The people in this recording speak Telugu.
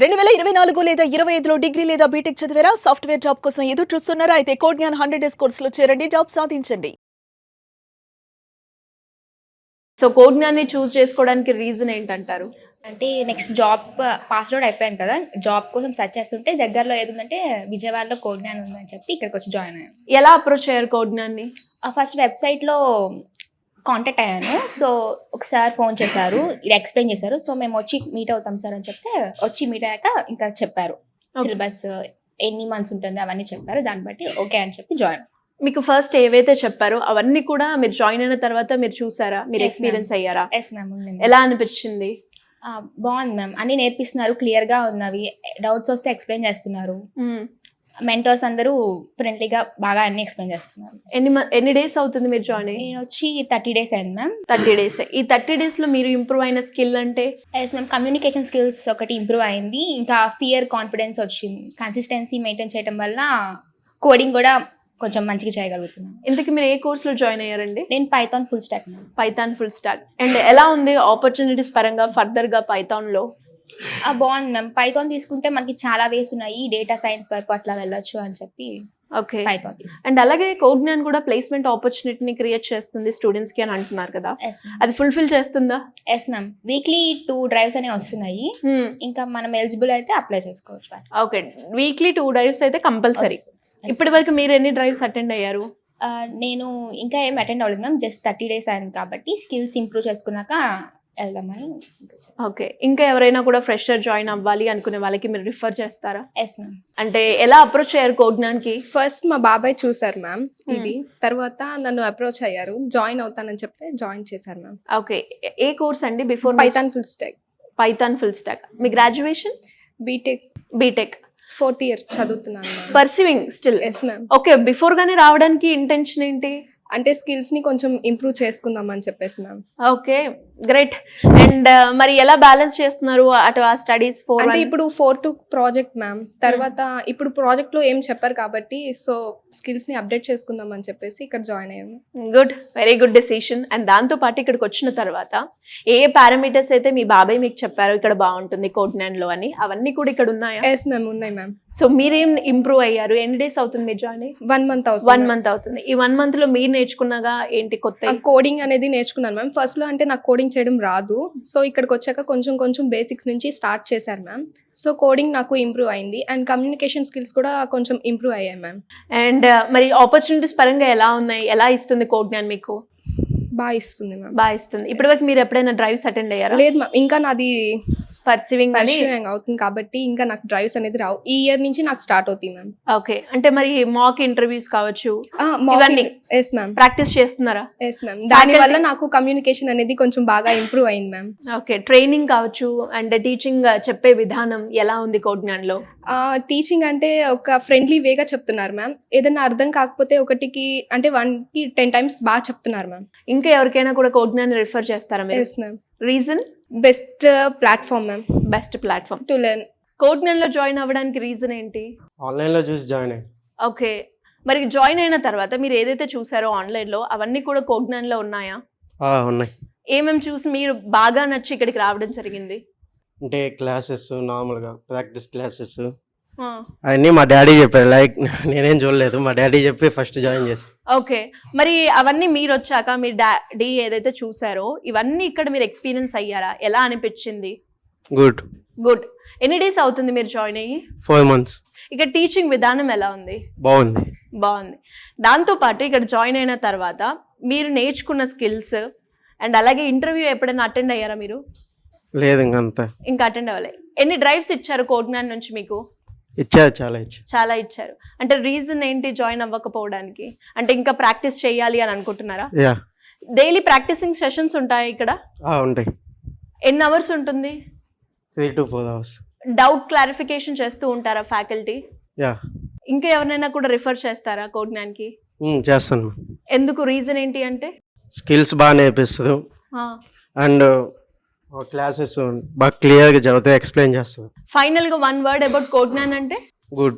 2024 లేదా 25లో డిగ్రీ లేదా బీటెక్ చదివారా? సాఫ్ట్‌వేర్ జాబ్ కోసం ఎదురు చూస్తున్నారా? అయితే కోడ్ జ్ఞాన్ 100 డేస్ కోర్సులో చేరండి, జాబ్ సాధించండి. సో కోడ్ జ్ఞాన్ని చూస్ చేసుకోవడానికి రీజన్ ఏంటంటారు? అంటే నెక్స్ట్ జాబ్ పాస్ అవుట్ అయిపోయాను కదా, జాబ్ కోసం సెర్చ్ చేస్తుంటే దగ్గరలో ఏది ఉందంటే విజయవాడలో కోడ్ జ్ఞాన్ ఉందని చెప్పి ఇక్కడికి వచ్చి జాయిన్ అయ్యాను. ఎలా అప్రోచ్ అయ్యారు కోడ్ జ్ఞాన్ని? ఫస్ట్ వెబ్సైట్లో కాంటాక్ట్ అయ్యాను. సో ఒకసారి ఫోన్ చేశారు, ఇలా ఎక్స్ప్లెయిన్ చేశారు. సో మేము వచ్చి మీట్ అవుతాం సార్ అని చెప్తే వచ్చి మీట్ అయ్యాక ఇంకా చెప్పారు సిలబస్ ఎన్ని మంత్స్ ఉంటుంది అవన్నీ చెప్పారు. దాన్ని బట్టి ఓకే అని చెప్పి జాయిన్. మీకు ఫస్ట్ ఏవైతే చెప్పారో అవన్నీ కూడా మీరు జాయిన్ అయిన తర్వాత మీరు చూసారా? మీరు Yes, ఎక్స్పీరియన్స్ ma'am. అయ్యారా? Yes ma'am. ఎలా అనిపించింది? బాగుంది మ్యామ్, అన్ని నేర్పిస్తున్నారు, క్లియర్గా ఉన్నవి, డౌట్స్ వస్తే ఎక్స్ప్లెయిన్ చేస్తున్నారు. మెంటర్స్ అందరూ ఫ్రెండ్లీగా బాగా అన్ని ఎక్స్ప్లెయిన్ చేస్తున్నారు. ఎన్ని డేస్ అవుతుంది మీరు జాయిన్ అయ్యి? నేను వచ్చి 30 days అయింది మ్యామ్. 30 days. ఈ 30 days లో మీరు ఇంప్రూవ్ అయిన స్కిల్ అంటే? ఎస్ మ్యామ్, కమ్యూనికేషన్ స్కిల్స్ ఒకటి ఇంప్రూవ్ అయింది, ఇంకా ఫియర్ కాన్ఫిడెన్స్ వచ్చింది. కన్సిస్టెన్సీ మెయింటైన్ చేయడం వల్ల కోడింగ్ కూడా కొంచెం మంచిగా చేయగలుగుతున్నాను. ఇంతకీ మీరు ఏ కోర్సులో జాయిన్ అయ్యారండి? నేను Python full stock ma'am. Python full stock. And ఎలా ఉంది ఆపర్చునిటీస్ పరంగా ఫర్దర్ గా పైథాన్ లో? బాగుంది మ్యామ్. పైథాన్ తీసుకుంటే మనకి చాలా వేస్ ఉన్నాయి, డేటా సైన్స్ వైపు అట్లా వెళ్ళొచ్చు అని చెప్పి ఓకే. పైథాన్ తీసుకున్నాను. అండ్ అలాగే కోడ్ జ్ఞాన్ కూడా ప్లేస్మెంట్ ఆపర్చునిటీని క్రియేట్ చేస్తుంది స్టూడెంట్స్ కి అని అంటున్నారు కదా, ఎస్ మ్యామ్. అది ఫుల్ఫిల్ చేస్తుందా? ఎస్ మ్యామ్, వీక్లీ 2 drives అనేవి వస్తున్నాయి. ఇంకా మనం ఎలిజిబుల్ అయితే అప్లై చేసుకోవచ్చు. ఓకే, వీక్లీ 2 drives అయితే కంపల్సరీ. ఇప్పటి వరకు మీరు ఎన్ని డ్రైవ్స్ అటెండ్ అయ్యారు? నేను ఇంకా ఏం అటెండ్ అవ్వలేదు మ్యామ్, జస్ట్ 30 days అయింది కాబట్టి స్కిల్స్ ఇంప్రూవ్ చేసుకున్నాక వెళ్దామని. ఓకే, ఇంకా ఎవరైనా కూడా ఫ్రెషర్ జాయిన్ అవ్వాలి అనుకునే వాళ్ళకి మీరు రిఫర్ చేస్తారా? Yes ma'am. అంటే ఎలా అప్రోచ్ అయ్యారు కోడ్ జ్ఞాన్కి? ఫస్ట్ మా బాబాయ్ చూసారు మ్యామ్ ఇది, తర్వాత నన్ను అప్రోచ్ అయ్యారు, జాయిన్ అవుతానని చెప్తే జాయిన్ చేశారు మ్యామ్. ఓకే, ఏ కోర్స్ అండి? Before Python full stack. Python full stack. మీ గ్రాడ్యుయేషన్? బీటెక్ 4th year చదువుతున్నాను ma'am. Pursuing still? Yes ma'am. Okay, before గానే రావడానికి ఇంటెన్షన్ ఏంటి? అంటే స్కిల్స్ ని కొంచెం ఇంప్రూవ్ చేసుకుందాం అని చెప్పేసి మ్యామ్. Okay, great. అండ్ మరి ఎలా బ్యాలెన్స్ చేస్తున్నారు అటు ఆ స్టడీస్? అంటే ఇప్పుడు 4 ప్రాజెక్ట్ మ్యామ్, తర్వాత ఇప్పుడు ప్రాజెక్ట్ లో ఏం చెప్పారు కాబట్టి సో స్కిల్స్ ని అప్డేట్ చేసుకుందాం అని చెప్పేసి ఇక్కడ జాయిన్ అయ్యాము. Good, very good decision. And దాంతో పాటు ఇక్కడికి వచ్చిన తర్వాత ఏ పారామీటర్స్ అయితే మీ బాబాయ్ మీకు చెప్పారో ఇక్కడ బాగుంటుంది కోడ్ జ్ఞాన్ లో అని, అవన్నీ కూడా ఇక్కడ ఉన్నాయా? ఎస్ మ్యామ్, ఉన్నాయి మ్యామ్. సో మీరేం ఇంప్రూవ్ అయ్యారు? ఎన్ని డేస్ అవుతుంది మీరు జాయిన్ అయ్యి? 1 month అవుతుంది. 1 month అవుతుంది. ఈ 1 month లో మీరు నేర్చుకున్నాగా ఏంటి కొత్త? కోడింగ్ అనేది నేర్చుకున్నాను మ్యామ్. ఫస్ట్ లో అంటే నాకు కోడింగ్ చేయడం రాదు, సో ఇక్కడికి వచ్చాక కొంచెం బేసిక్స్ నుంచి స్టార్ట్ చేశారు మ్యామ్. సో కోడింగ్ నాకు ఇంప్రూవ్ అయింది అండ్ కమ్యూనికేషన్ స్కిల్స్ కూడా కొంచెం ఇంప్రూవ్ అయ్యాయి మ్యామ్. అండ్ మరి ఆపర్చునిటీస్ పరంగా ఎలా ఉన్నాయి? ఎలా ఇస్తుంది కోడ్ జ్ఞాన్ మీకు? బాగా ఇస్తుంది మ్యామ్. బాగా ఇస్తుంది. ఇప్పటి వరకు మీరు ఎప్పుడైనా డ్రైవ్స్ అటెండ్ అయ్యారా? లేదు మ్యామ్, ఇంకా నాది పర్సీవింగ్ అని అవుతుంది కాబట్టి ఇంకా నాకు డ్రైవ్స్ అనేది రావు. ఈ ఇయర్ నుంచి నాకు స్టార్ట్ అవుతాయి మ్యామ్. ఓకే, అంటే మరి మాక్ ఇంటర్వ్యూస్ కావచ్చు ఇవన్నీ ఎస్ మ్యామ్, ప్రాక్టీస్ చేస్తున్నారా? Yes ma'am. దాని వల్ల నాకు కమ్యూనికేషన్ అనేది కొంచెం బాగా ఇంప్రూవ్ అయింది మ్యామ్. ఓకే, ట్రైనింగ్ కావచ్చు అండ్ టీచింగ్ చెప్పే విధానం ఎలా ఉంది కోడ్ జ్ఞాన్ లో? టీచింగ్ అంటే ఒక ఫ్రెండ్లీ వేగా చెప్తున్నారు మ్యామ్. ఏదైనా అర్థం కాకపోతే ఒకటికి అంటే 1కి 10 times బాగా చెప్తున్నారు మ్యామ్. ఇంకా ఎవరికైనా కూడా కోడ్ జ్ఞాన్ రిఫర్ చేస్తారా మీరు? Yes ma'am. Reason? Best platform ma'am, best platform to learn. Code Gnan లో జాయిన్ అవ్వడానికి రీజన్ ఏంటి? ఆన్లైన్లో చూసి జాయిన్ అయ్యి. ఓకే, మరి జాయిన్ అయిన తర్వాత మీరు ఏదైతే చూసారో ఆన్లైన్ లో అవన్నీ కూడా కోడ్ జ్ఞాన్ లో ఉన్నాయా? ఉన్నాయి. ఏమేమి చూసి మీరు బాగా నచ్చి ఇక్కడికి రావడం జరిగింది? అంటే క్లాసెస్, నార్మల్గా ప్రాక్టీస్ క్లాసెస్ అవన్నీ మా డాడీ చెప్పారు. లైక్ నేనేం చూడలేదు, మా డాడీ చెప్పి ఫస్ట్ జాయిన్ చేశాను. ఓకే, మరి అవన్నీ మీరు వచ్చాక మీ డాడీ ఏదైతే చూసారో ఇవన్నీ ఇక్కడ మీరు ఎక్స్పీరియన్స్ అయ్యారా? ఎలా అనిపించింది? గుడ్. గుడ్. ఎన్ని డేస్ అవుతుంది మీరు జాయిన్ అయ్యి? 4 months. ఇక్కడ టీచింగ్ విధానం ఎలా ఉంది? బాగుంది. బాగుంది. దాంతోపాటు ఇక్కడ జాయిన్ అయిన తర్వాత మీరు నేర్చుకున్న స్కిల్స్ అండ్ అలాగే ఇంటర్వ్యూ ఎప్పుడైనా అటెండ్ అయ్యారా మీరు? లేదు, ఇంకంతా ఇంకా అటెండ్ అవ్వలే. ఎన్ని డ్రైవ్స్ ఇచ్చారు కోడ్ జ్ఞాన్ నుంచి మీకు? ఇచ్చారు, చాలా ఇచ్చారు. అంటే రీజన్ ఏంటి జాయిన్ అవ్వకపోవడానికి? అంటే ఇంకా ప్రాక్టీస్ చేయాలి అని అనుకుంటున్నారా? యా. డైలీ ప్రాక్టీసింగ్ సెషన్స్ ఉంటాయి ఇక్కడ? ఉంటాయి. ఎన్ని అవర్స్ ఉంటుంది? 3 to 4 hours. డౌట్ క్లారిఫికేషన్ చేస్తూ ఉంటారా ఫ్యాకల్టీ? యా. ఇంకా ఎవరినైనా కూడా రిఫర్ చేస్తారా కోడ్ జ్ఞాన్కి? చేస్తాను. ఎందుకు? రీజన్ ఏంటి అంటే? స్కిల్స్ బాగా నేర్పిస్తుంది అండ్ క్లాసెస్ బాగా క్లియర్గా చదివితే ఎక్స్ప్లెయిన్ చేస్తుంది. ఫైనల్ గా 1 word అబౌట్ కోడ్ జ్ఞాన్ అంటే? గుడ్.